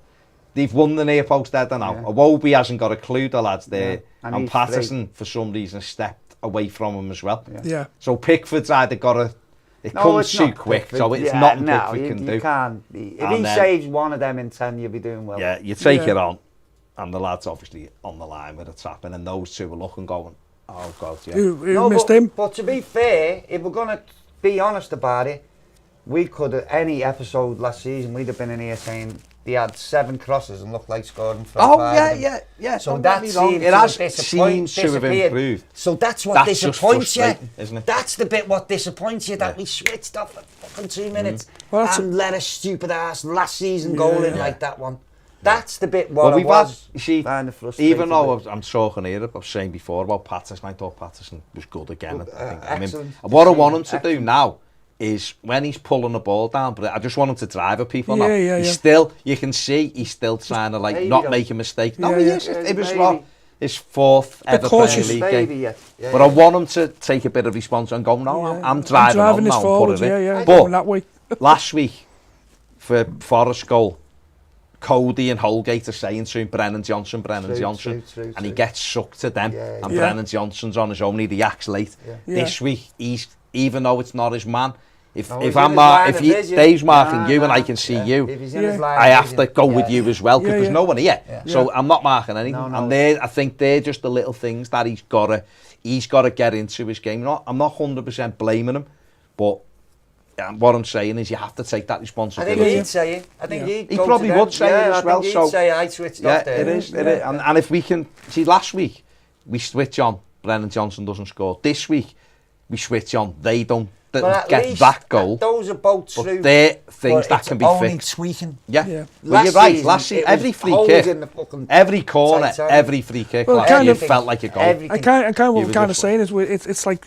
They've won the near post header now. Iwobi hasn't got a clue, the lad's there. Yeah. And Patterson, for some reason, stepped away from him as well. Yeah. So Pickford's either got to... It comes too quick, Pickford. So it's nothing Pickford can do. You can't. If he saves one of them in 10, you'll be doing well. Yeah, you take it on. And the lad's obviously on the line with it's happening. And those two are looking, going, oh, God, yeah. Who missed him? But to be fair, if we're going to be honest about it, we could have, any episode last season, we'd have been in here saying they had 7 crosses and looked like scoring 5. Oh, yeah. So that seems to have improved. So that's what disappoints you, isn't it? That's the bit what disappoints you, that we switched off at fucking 2 minutes and let a stupid ass last season goal in like that one. That's the bit what kind of frustrating. Even though I'm talking here, I was saying before about Patterson, I thought Patterson was good again. I mean, what I want him to do now is when he's pulling the ball down, but I just want him to drive at people now. He's still, you can see he's still trying to not make a mistake. No, he is. It was not his 4th ever Premier League game. But I want him to take a bit of response and go, no, I'm driving on now and put it in. But that way. last week, for Forest goal, Cody and Holgate are saying to him, Brennan Johnson, and he gets sucked to them, and Brennan Johnson's on his own, he reacts late. This week, even though it's not his man, if Dave's marking you and I can see you, I have to go with you as well, because there's no one here. So I'm not marking anything. And I think they're just the little things that he's got to get into his game. I'm not 100% blaming him, but what I'm saying is you have to take that responsibility. I think he'd say it. I think he probably would say it as well. I think he'd say I switched off there. It is. And if we can see, last week we switch on, Brennan Johnson doesn't score. This week we switch on, they don't get that goal. Those are both true. But they're things that can be fixed. Tweaking. Yeah. Well, you're right. Last season, every free kick, every corner, every free kick, it felt like a goal. I kind of what we're kind of saying is it's like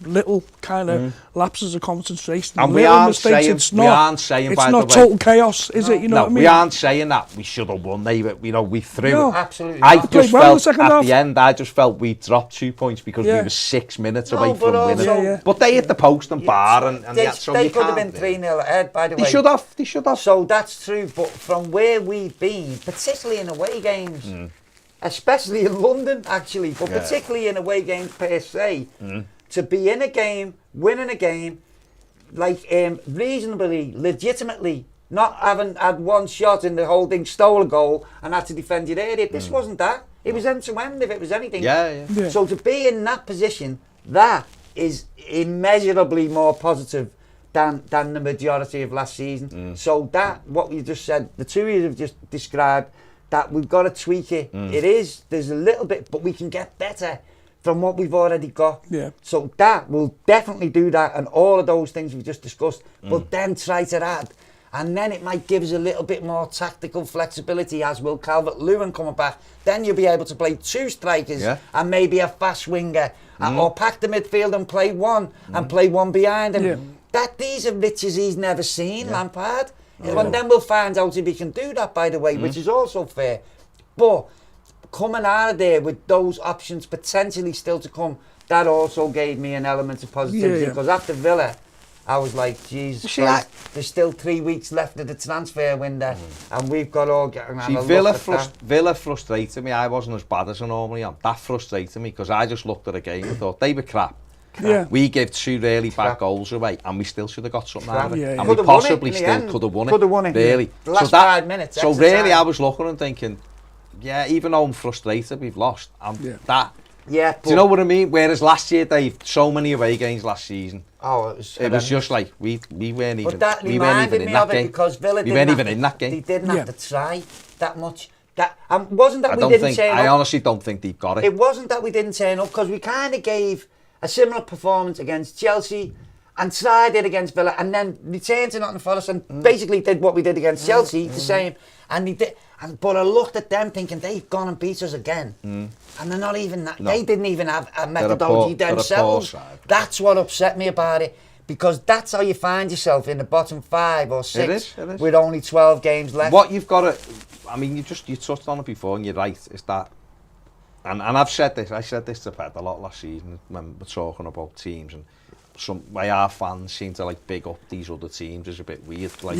little kind of lapses of concentration. And we aren't saying, it's not total chaos, is it? You know what I mean? We aren't saying that we should have won. We threw. No, absolutely. I just felt at the end, I just felt we dropped 2 points because we were 6 minutes away from winning. But they hit the post and bar, and they could have been 3-0 ahead. By the way, they should have. So that's true. But from where we've been, particularly in away games, especially in London, actually, but particularly in away games per se. To be in a game, winning a game, like reasonably, legitimately, not having had one shot in the whole thing, stole a goal and had to defend your area. This wasn't that. It was end to end if it was anything. Yeah. So to be in that position, that is immeasurably more positive than the majority of last season. So that, what you just said, the two of you have just described, that we've got to tweak it. There's a little bit, but we can get better from what we've already got. So that will definitely do that, and all of those things we've just discussed, but then try to add, and then it might give us a little bit more tactical flexibility, as will Calvert-Lewin coming back. Then you'll be able to play 2 strikers and maybe a fast winger, or pack the midfield and play one and play one behind him. These are riches he's never seen, Lampard. And then we'll find out if he can do that, by the way, which is also fair. But coming out of there with those options potentially still to come, that also gave me an element of positivity, because after Villa, I was like, Jesus Christ, there's still 3 weeks left of the transfer window, and we've got all getting. See, Villa frustrated me. I wasn't as bad as I normally am. That frustrated me because I just looked at the game and thought they were crap. We gave 2 really bad goals away, and we still should have got something out of it. And we possibly still could have won it. Could have won it. Really. The last 5 minutes. So really, I was looking and thinking, even though I'm frustrated, we've lost. That. Yeah. Do you know what I mean? Whereas last year, Dave, so many away games last season. Oh, it was just like we weren't even. But that reminded me of it because Villa we weren't even in that game. They didn't have to try that much. That wasn't that we didn't turn up. I honestly don't think they've got it. It wasn't that we didn't turn up, because we kind of gave a similar performance against Chelsea and tried it against Villa, and then returned to Nottingham Forest and basically did what we did against Chelsea, the same. And he did. But I looked at them thinking they've gone and beat us again, and they're not even. They didn't even have a methodology themselves. That's what upset me about it, because that's how you find yourself in the bottom 5 or 6 it is. with only 12 games left. What you've got to, I mean, you touched on it before, and you're right. Is that, and I've said this. I said this to Ped a lot last season when we're talking about teams, and why our fans seem to like big up these other teams is a bit weird. Like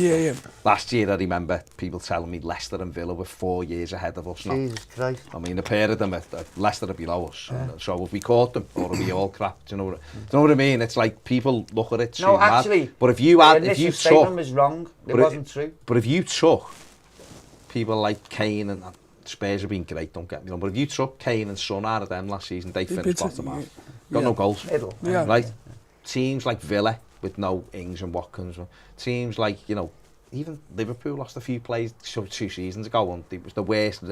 last year, I remember people telling me Leicester and Villa were 4 years ahead of us. Jesus Christ! I mean, a pair of them, Leicester are below us. So if we caught them, or are we all crap? Do you know what I mean? It's like people look at it. No, actually, but if you statement was wrong. It wasn't true. But if you took people like Kane and Spurs have been great, don't get me wrong. But if you took Kane and Son out of them last season, they finished bottom half. Got no goals. Right? Teams like Villa with no Ings and Watkins. Teams like, even Liverpool lost a few players 2 seasons ago, and it was the worst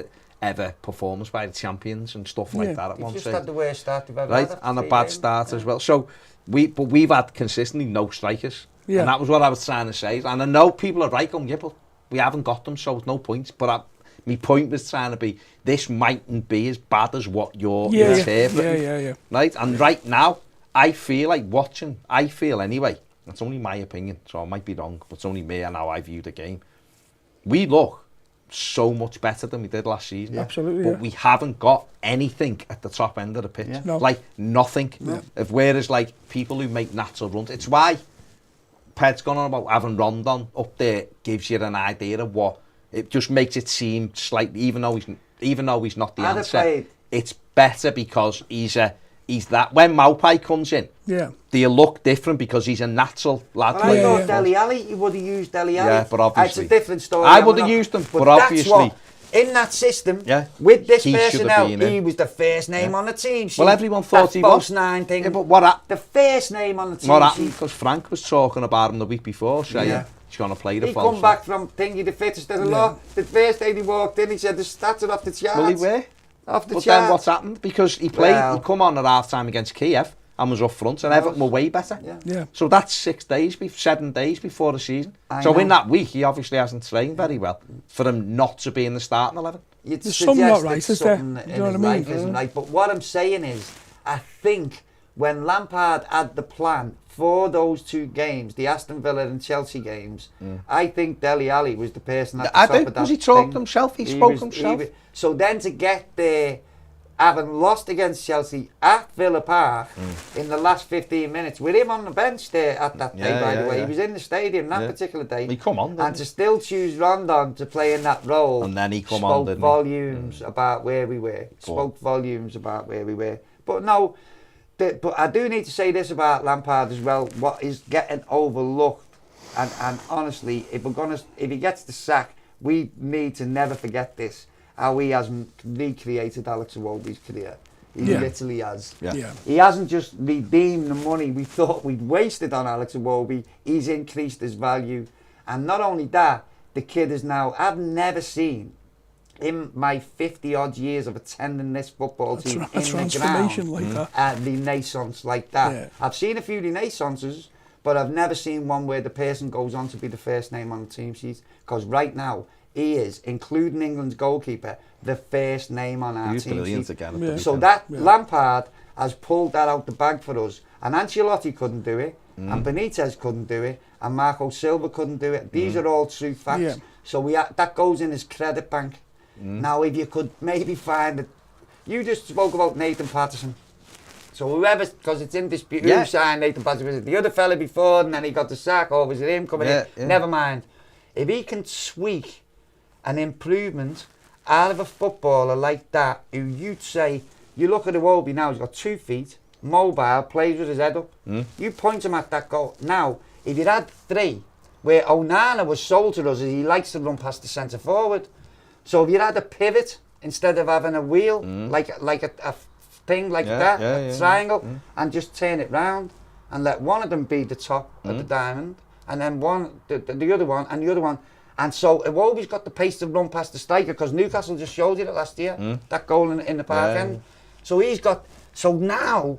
ever performance by the champions and stuff like that at one just stage. Had the worst start they've ever had. And a bad start as well. So we've had consistently no strikers. And that was what I was trying to say. And I know people are right going, but we haven't got them, so it's no point. But my point was trying to be, this mightn't be as bad as what you're interpreting. Right? And right now, I feel anyway, that's only my opinion, so I might be wrong, but it's only me and how I view the game. We look so much better than we did last season. Absolutely, but we haven't got anything at the top end of the pitch. No. Like, nothing. Whereas, like, people who make natural runs, it's why Ped's gone on about having Rondon up there gives you an idea of what, it just makes it seem slightly, even though he's not the answer, it's better because he's that. When Maupay comes in, do you look different because he's a natural lad? Well, I thought Dele Alli, you would have used Dele Alli. Yeah, but obviously, it's a different story. I would have used them, but obviously, in that system, with this personnel, he was the first name on the team sheet. Well, everyone thought he was. 9 thing. Yeah, but what the first name on the team what happened? Because Frank was talking about him the week before, saying he's going to play the false. He come back from thingy the fittest of the lot. The first day he walked in, he said the stats are off the charts. Well, he were. Off the but charts. then what's happened? Because he played, he come on at half time against Kiev and was up front, and Everton were way better. So that's 7 days before the season. In that week, he obviously hasn't trained very well for him not to be in the starting 11. There's something not right, is there? You know what I mean? Isn't right. But what I'm saying is, I think when Lampard had the plan for those 2 games, the Aston Villa and Chelsea games, I think Dele Alli was the person at the top of that. Because he talked himself, he spoke himself. So then to get there, having lost against Chelsea at Villa Park in the last 15 minutes, with him on the bench there at that day, by the way, he was in the stadium that particular day. He come on, and to still choose Rondon to play in that role, and then he come spoke on, volumes about where we were. But no, but I do need to say this about Lampard as well. What is getting overlooked, and honestly, if he gets the sack, we need to never forget this. How he hasn't recreated Alex Iwobi's career. He literally has. He hasn't just redeemed the money we thought we'd wasted on Alex Iwobi. He's increased his value. And not only that, the kid is now, I've never seen, in my 50-odd years of attending this football team, in the ground, like that. A renaissance like that. Yeah. I've seen a few renaissances, but I've never seen one where the person goes on to be the first name on the team sheet. Because right now, he is, including England's goalkeeper, the first name on our team sheet. Again, so Lampard has pulled that out the bag for us. And Ancelotti couldn't do it, and Benitez couldn't do it, and Marco Silva couldn't do it. These are all true facts. So that goes in his credit bank. Now, if you could maybe find it, you just spoke about Nathan Patterson. So whoever, because it's in dispute, who signed Nathan Patterson? Was it the other fella before, and then he got the sack, or was it him coming in? Never mind. If he can tweak an improvement out of a footballer like that, who you'd say, you look at Iwobi now, he's got 2 feet, mobile, plays with his head up. You point him at that goal. Now, if you'd had 3, where Onana was sold to us as he likes to run past the centre forward. So if you had a pivot instead of having a wheel, like a thing like that, a triangle, and just turn it round and let one of them be the top of the diamond, and then the other one, and the other one. And so Iwobi's got the pace to run past the striker, because Newcastle just showed you that last year, that goal in the park end. So he's got, so now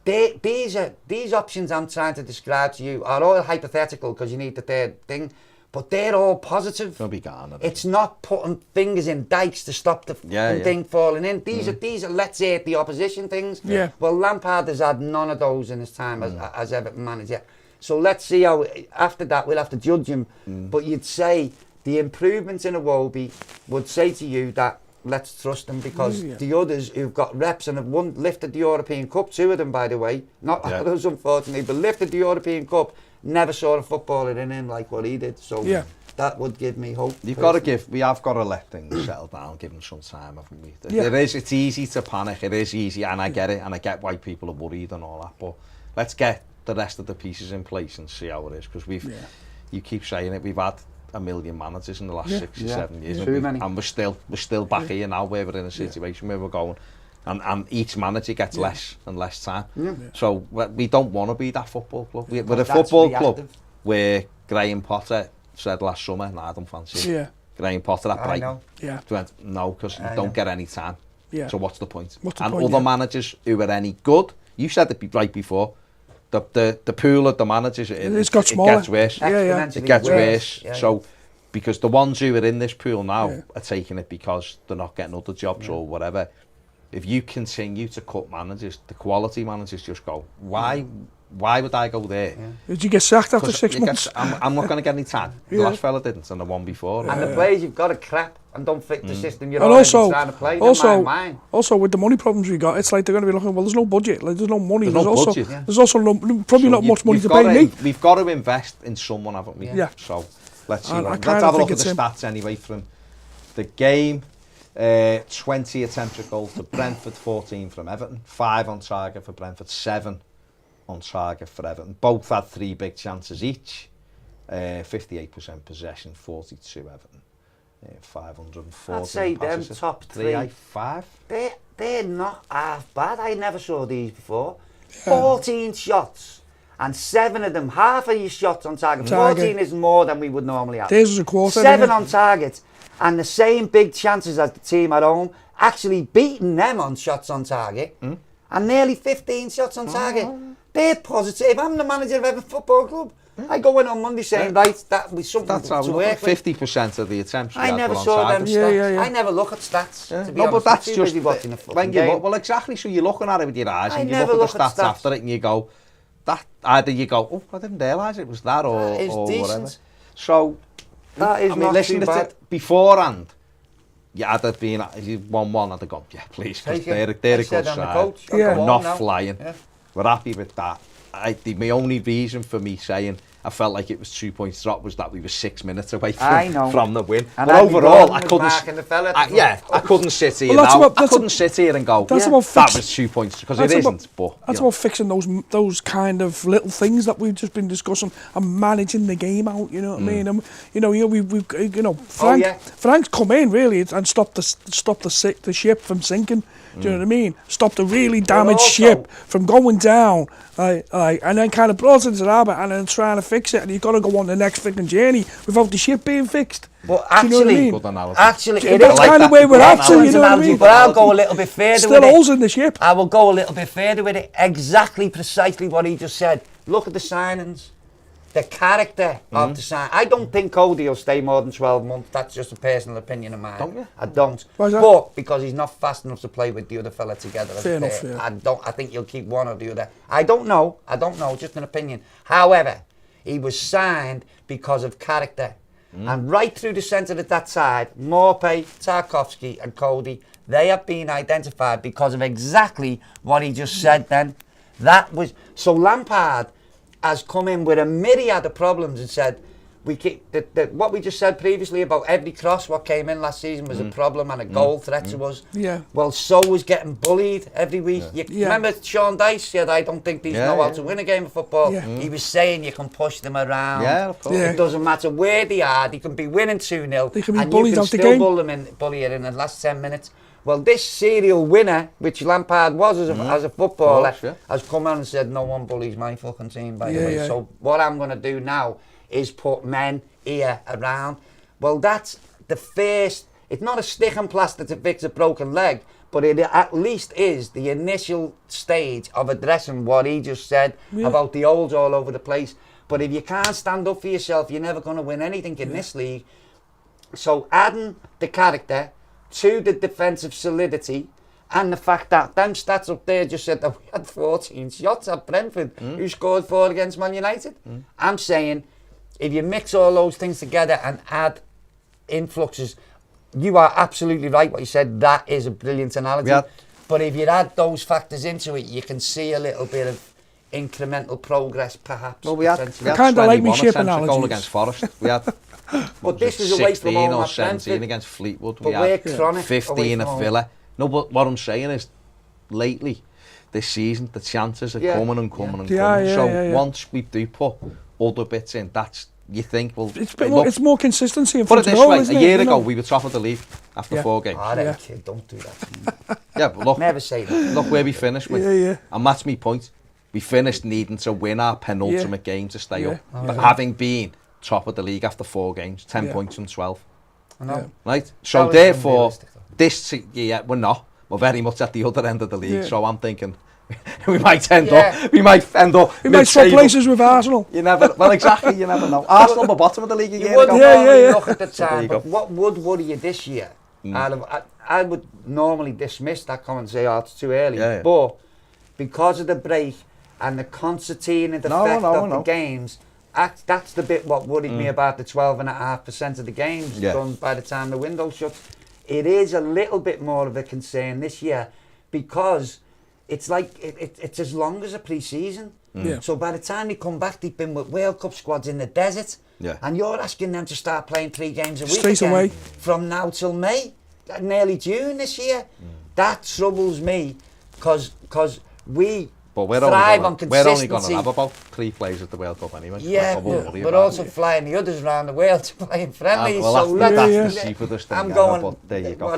these options I'm trying to describe to you are all hypothetical because you need the third thing, but they're all positive. They'll be gone. It's not putting fingers in dikes to stop the thing falling in. These are let's say the opposition things. Yeah. Well, Lampard has had none of those in his time as Everton manager. So let's see how after that we'll have to judge him. But you'd say the improvements in Iwobi would say to you that let's trust them because the others who've got reps and have lifted the European Cup, 2 of them by the way, not others unfortunately, but lifted the European Cup, never saw a footballer in him like what he did. So that would give me hope. We have got to let things settle down, give them some time, haven't we? It's easy to panic, it is easy, and I get it, and I get why people are worried and all that, but let's get the rest of the pieces in place and see how it is, because you keep saying it, we've had a million managers in the last 6 or 7 years, and we're still back here now where we're in a situation where we're going, and each manager gets less and less time. So we don't want to be that football club. We're a football club where Graham Potter said last summer, "No, I don't fancy it." Graham Potter at Brighton. Went, no, because you don't get any time. So what's the point? Other managers who are any good, you said it right before. The pool of the managers, it gets worse. It gets worse. So, because the ones who are in this pool now are taking it because they're not getting other jobs or whatever. If you continue to cut managers, the quality managers just go, why would I go there? Did you get sacked after 6 months? I'm not going to get any time. The last fella didn't, and the one before. And the players you've got to crap and don't fit the system you're and already trying to play. Also, with the money problems we got, it's like they're going to be looking, well, there's no budget, like there's no money. There's also probably not much money to pay me. We've got to invest in someone, haven't we? So let's see. Let's have a look at the stats anyway from the game. 20 attempted goals to Brentford, 14 from Everton, 5 on target for Brentford, 7 on target for Everton. Both had 3 big chances each. 58% possession, 42 Everton. 540. I'd say them top 3. 5. They're not half bad. I never saw these before. 14 shots. And 7 of them, half of your shots on target. 14 is more than we would normally have. There's a quarter. 7 on target. And the same big chances as the team at home, actually beating them on shots on target. And nearly 15 shots on target. They're positive. I'm the manager of Everton Football Club. I go in on Monday saying, right, that was something to work with. 50% of the attempts we I had never were on saw them target. stats. I never look at stats, to be honest. But that's just watching a when you look, well, exactly. So you're looking at it with your eyes, and you look at the stats after it, and you go, that either you go, oh, I didn't realise it was that, or whatever. So that is not too bad. Beforehand, you had it been 1-1, I'd have gone, yeah, please, because they're a good side. We're not flying. We're happy with that. My only reason for me saying I felt like it was 2 points drop was that we were 6 minutes away from the win. And but overall, I couldn't. I couldn't sit here now. I couldn't sit here and go, that was 2 points, because it isn't. But that's about fixing those kind of little things that we've just been discussing and managing the game out. You know what I mean? And, Frank's come in really and stopped the ship from sinking. Do you know what I mean? Stop the really damaged ship from going down, and then kind of brought it into the harbour and then trying to fix it, and you've got to go on the next freaking journey without the ship being fixed. But actually, that's kind of where we're at to, you know what I mean? But I'll go a little bit further with it. Still holes in the ship. I will go a little bit further with it. Precisely what he just said. Look at the signings. The character of the sign. I don't think Cody will stay more than 12 months. That's just a personal opinion of mine. Don't you? I don't. But because he's not fast enough to play with the other fella together. Fair enough, yeah. I think you'll keep one or the other. I don't know. Just an opinion. However, he was signed because of character. And right through the centre of that side, Morpay, Tarkovsky and Cody, they have been identified because of exactly what he just said then. So Lampard has come in with a myriad of problems and said, what we just said previously about every cross what came in last season was a problem and a goal threat to us. Yeah. Well, so was getting bullied every week. Remember Sean Dyche said, I don't think these know how to win a game of football. He was saying you can push them around. Yeah, of course. It doesn't matter where they are. They can be winning 2-0 they can be and bullied you can out the still game. bully it in the last 10 minutes. Well, this serial winner, which Lampard was as a footballer, has come on and said, no one bullies my fucking team, by the way. So what I'm going to do now is put men here around. Well, that's the first. It's not a stick and plaster to fix a broken leg, but it at least is the initial stage of addressing what he just said about the olds all over the place. But if you can't stand up for yourself, you're never going to win anything in this league. So adding the character to the defensive solidity, and the fact that them stats up there just said that we had 14 shots at Brentford, who scored 4 against Man United. I'm saying, if you mix all those things together and add influxes, you are absolutely right what you said. That is a brilliant analogy. But if you add those factors into it, you can see a little bit of incremental progress, perhaps. Well, we had kind of like me ship goal analogies. against Forest. We had but this was away from 16 home or at 17 Brentford. against Fleetwood. But We we're had chronic 15 away from at Villa. No, but what I'm saying is, lately, this season, the chances are coming and coming and coming. So once we do put other bits in, that's, you think, well, it's more consistency in put it front of this goal, way, isn't a it? year ago we were top of the league after 4 games. I don't care, don't do that. Yeah, but look, Never say that. look where we finished with. And that's my point. We finished needing to win our penultimate game to stay up, but having been top of the league after 4 games, 10 points from 12. I know. Right? So therefore, this year, we're not. We're very much at the other end of the league, so I'm thinking we might end up. We might swap places with Arsenal. You never. Well, exactly. You never know. Arsenal were bottom of the league a year ago. Look at the time. But what would worry you this year? I would normally dismiss that comment and say, "Oh, it's too early." But because of the break and the concertinaing effect of the games, that's the bit what worried me about the 12.5% of the games done by the time the window shuts. It is a little bit more of a concern this year because it's like it's as long as a pre-season. So by the time they come back, they've been with World Cup squads in the desert, and you're asking them to start playing 3 games a week straight again away from now till May, nearly June this year. That troubles me because we thrive on consistency. We're only going to have about 3 players at the World Cup anyway. Yeah, but also flying the others around the world to play in friendlies. Well, that's the cheapest thing ever, but there you go.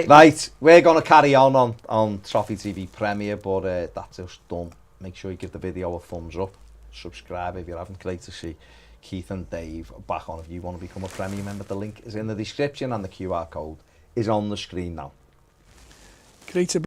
Right, we're going to carry on Toffee TV Premier, but that's us done. Make sure you give the video a thumbs up. Subscribe if you haven't. Great to see Keith and Dave back on. If you want to become a Premier member, the link is in the description and the QR code is on the screen now. Great to be